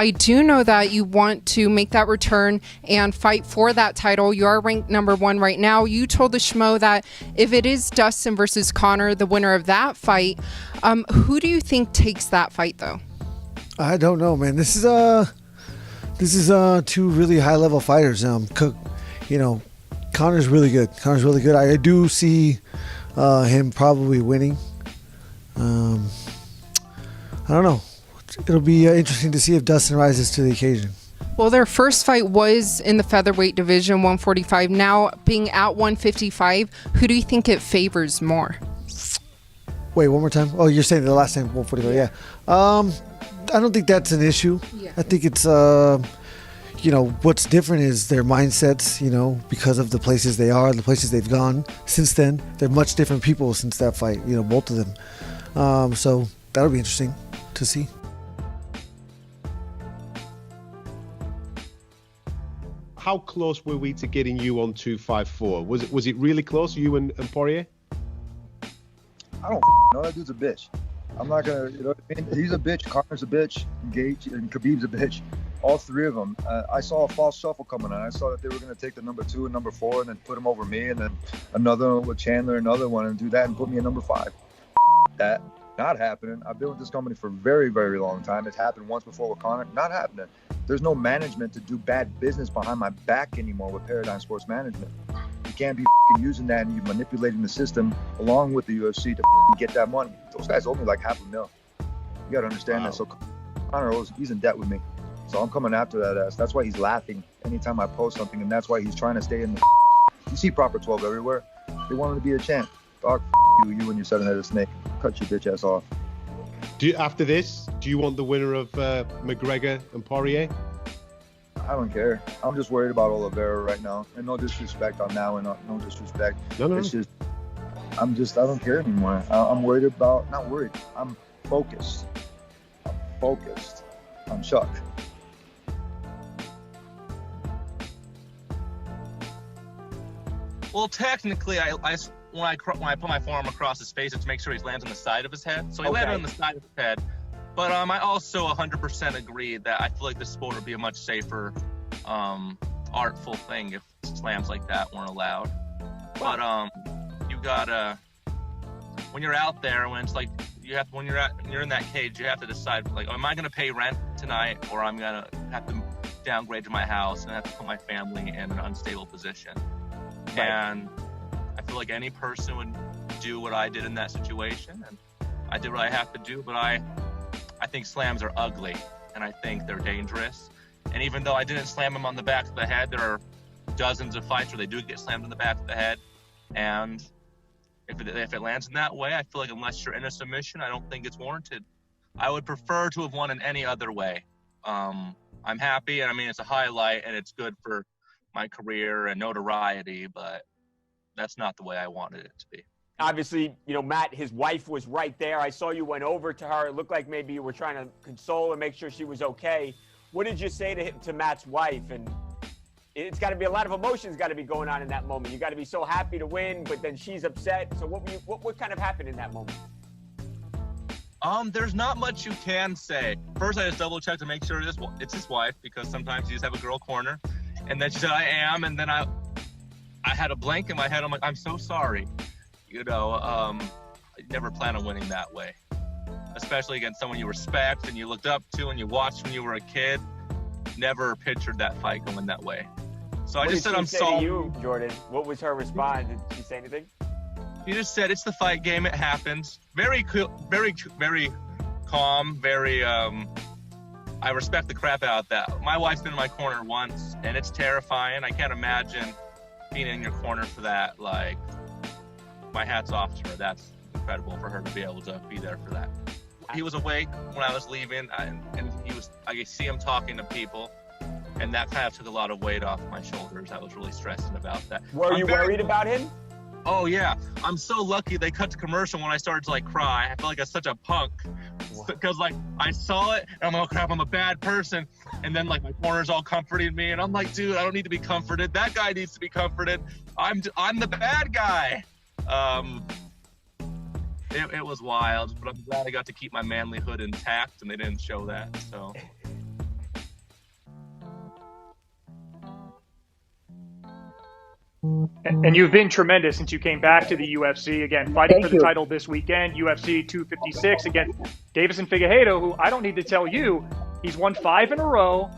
I do know that you want to make that return and fight for that title. You are ranked #1 right now. You told the Schmo that if it is Dustin versus Conor, the winner of that fight, who do you think takes that fight, though? I don't know, man. This is two really high-level fighters. Conor's really good. I do see him probably winning. I don't know. It'll be interesting to see if Dustin rises to the occasion. Well, their first fight was in the featherweight division, 145. Now being at 155, who do you think it favors more? Wait, one more time? Oh, you're saying the last time, 145, yeah. I don't think that's an issue. Yeah. I think it's, what's different is their mindsets, because of the places they are, the places they've gone since then. They're much different people since that fight, both of them. So that'll be interesting to see. How close were we to getting you on 254? Was it really close, you and Poirier? I don't know. That dude's a bitch. I'm not gonna, you know what I mean? He's a bitch. Conor's a bitch. Gage and Khabib's a bitch. All three of them. I saw a false shuffle coming on. I saw that they were gonna take the #2 and #4 and then put him over me, and then another one with Chandler, another one, and do that and put me at #5. That not happening. I've been with this company for a very, very long time. It's happened once before with Conor. Not happening. There's no management to do bad business behind my back anymore with Paradigm Sports Management. You can't be using that and you're manipulating the system along with the UFC to get that money. Those guys owe me like $500,000. You got to understand that. So Conor he's in debt with me. So I'm coming after that ass. That's why he's laughing anytime I post something, and that's why he's trying to stay in the. You see Proper 12 everywhere. They want him to be a champ. Dog, you and your seven-headed snake. Cut your bitch ass off. After this, do you want the winner of McGregor and Poirier? I don't care. I'm just worried about Oliveira right now. And no disrespect on that one. No disrespect. No. It's just, I don't care anymore. I'm worried about, not worried. I'm focused. I'm Chuck. Well, technically, when I put my forearm across his face, it's to make sure he lands on the side of his head. So he landed on the side of his head. But I also 100% agree that I feel like this sport would be a much safer, artful thing if slams like that weren't allowed. But you gotta, when you're out there, when it's like when you're in that cage, you have to decide like, am I gonna pay rent tonight, or I'm gonna have to downgrade to my house and have to put my family in an unstable position. Right. And I feel like any person would do what I did in that situation, and I did what I have to do. But I think slams are ugly, and I think they're dangerous. And even though I didn't slam him on the back of the head, there are dozens of fights where they do get slammed in the back of the head. And if it lands in that way, I feel like unless you're in a submission, I don't think it's warranted. I would prefer to have won in any other way. I'm happy, and I mean, it's a highlight, and it's good for my career and notoriety, but that's not the way I wanted it to be. Obviously, Matt, his wife was right there. I saw you went over to her. It looked like maybe you were trying to console and make sure she was okay. What did you say to Matt's wife? And it's got to be a lot of emotions got to be going on in that moment. You got to be so happy to win, but then she's upset. So what kind of happened in that moment? There's not much you can say. First, I just double checked to make sure it's his wife, because sometimes you just have a girl corner. And then she said, I am. And then I had a blank in my head. I'm like, I'm so sorry. I never plan on winning that way, especially against someone you respect and you looked up to and you watched when you were a kid. Never pictured that fight going that way. So I just said, I'm sorry. To you, Jordan, what was her response? Did she say anything? She just said, it's the fight game. It happens. Very cool, very calm, very, I respect the crap out of that. My wife's been in my corner once, and it's terrifying. I can't imagine being in your corner for that. Like, my hat's off to her. That's incredible for her to be able to be there for that. He was awake when I was leaving, and I could see him talking to people, and that kind of took a lot of weight off my shoulders. I was really stressing about that. Were you worried about him? Oh yeah, I'm so lucky they cut to commercial when I started to cry. I felt like I was such a punk because I saw it and I'm like, oh crap, I'm a bad person. And then my corner's all comforting me, and I'm like, dude, I don't need to be comforted. That guy needs to be comforted. I'm the bad guy. It was wild, but I'm glad I got to keep my manlyhood intact, and they didn't show that. So And you've been tremendous since you came back to the UFC. Again, fighting for the title this weekend, UFC 256 against Davison Figueiredo, who I don't need to tell you, he's won 5 in a row,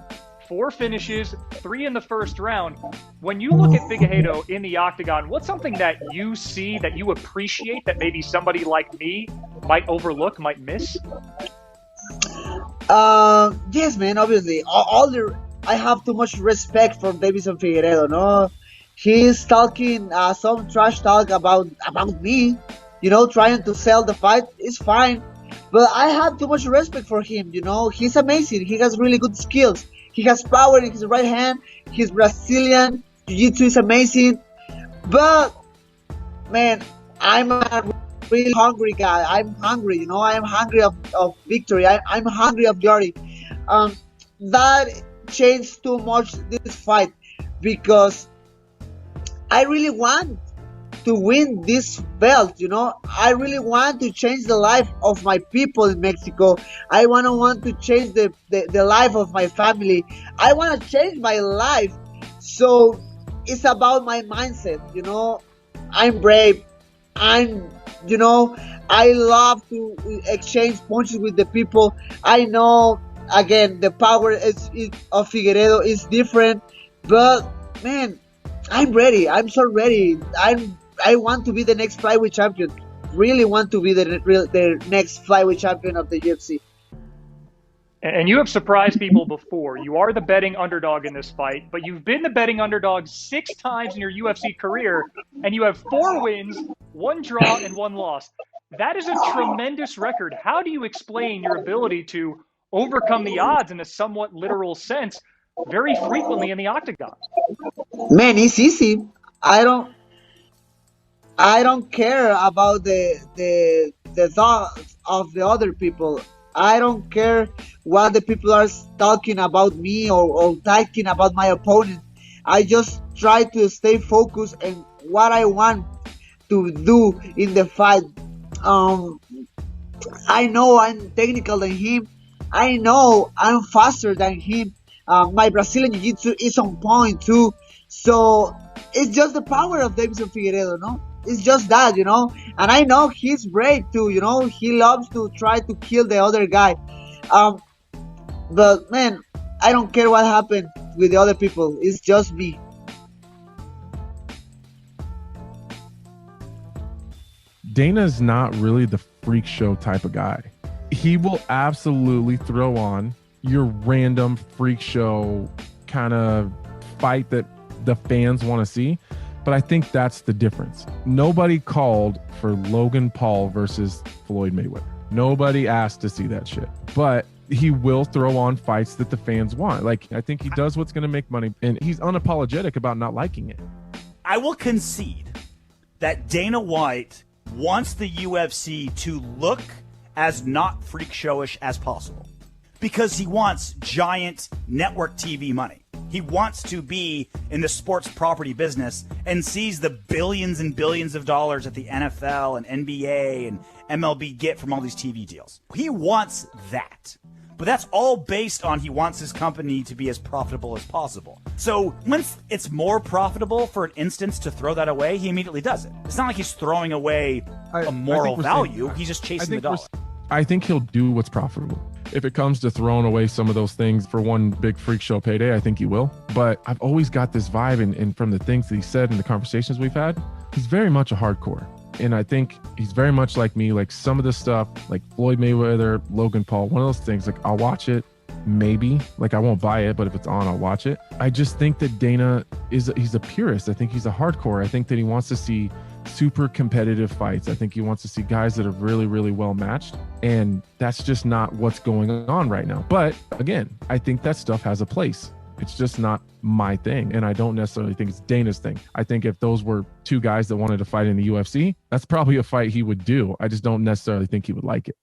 4 finishes, 3 in the first round. When you look at Figueiredo in the octagon, what's something that you see that you appreciate that maybe somebody like me might overlook, might miss? Yes, man. Obviously, I have too much respect for Davison Figueiredo. No, he's talking some trash talk about me. Trying to sell the fight is fine, but I have too much respect for him. He's amazing. He has really good skills. He has power in his right hand. He's Brazilian. Jiu-Jitsu is amazing. But, man, I'm a really hungry guy. I'm hungry, I am hungry of victory. I'm hungry of glory. That changed too much this fight because I really want to win this belt, I really want to change the life of my people in Mexico. I want to change the life of my family. I want to change my life. So it's about my mindset, I'm brave. I love to exchange punches with the people. I know, again, the power of Figueiredo is different, but man, I'm ready. I'm so ready. I want to be the next flyweight champion. Really want to be the next flyweight champion of the UFC. And you have surprised people before. You are the betting underdog in this fight, but you've been the betting underdog 6 times in your UFC career, and you have 4 wins, 1 draw, and 1 loss. That is a tremendous record. How do you explain your ability to overcome the odds in a somewhat literal sense very frequently in the octagon? Man, it's easy. I don't care about the thoughts of the other people. I don't care what the people are talking about me or talking about my opponent. I just try to stay focused on what I want to do in the fight. I know I'm technical than him. I know I'm faster than him. My Brazilian Jiu-Jitsu is on point too. So it's just the power of Davison Figueiredo, no? It's just that, and I know he's brave too, he loves to try to kill the other guy. But man, I don't care what happened with the other people. It's just me. Dana's not really the freak show type of guy. He will absolutely throw on your random freak show kind of fight that the fans want to see. But I think that's the difference. Nobody called for Logan Paul versus Floyd Mayweather. Nobody asked to see that shit. But he will throw on fights that the fans want. Like, I think he does what's going to make money, and he's unapologetic about not liking it. I will concede that Dana White wants the UFC to look as not freak showish as possible because he wants giant network TV money. He wants to be in the sports property business and sees the billions and billions of dollars that the NFL and NBA and MLB get from all these TV deals. He wants that. But that's all based on he wants his company to be as profitable as possible. So once it's more profitable for an instance to throw that away, he immediately does it. It's not like he's throwing away a moral value. He's just chasing the dollar. I think he'll do what's profitable. If it comes to throwing away some of those things for one big freak show payday, I think he will. But I've always got this vibe, and from the things that he said in the conversations we've had, he's very much a hardcore. And I think he's very much like me, like some of the stuff, like Floyd Mayweather, Logan Paul, one of those things, like I'll watch it, maybe. Like I won't buy it, but if it's on, I'll watch it. I just think that Dana he's a purist. I think he's a hardcore. I think that he wants to see super competitive fights. I think he wants to see guys that are really, really well matched. And that's just not what's going on right now. But again, I think that stuff has a place. It's just not my thing. And I don't necessarily think it's Dana's thing. I think if those were 2 guys that wanted to fight in the UFC, that's probably a fight he would do. I just don't necessarily think he would like it.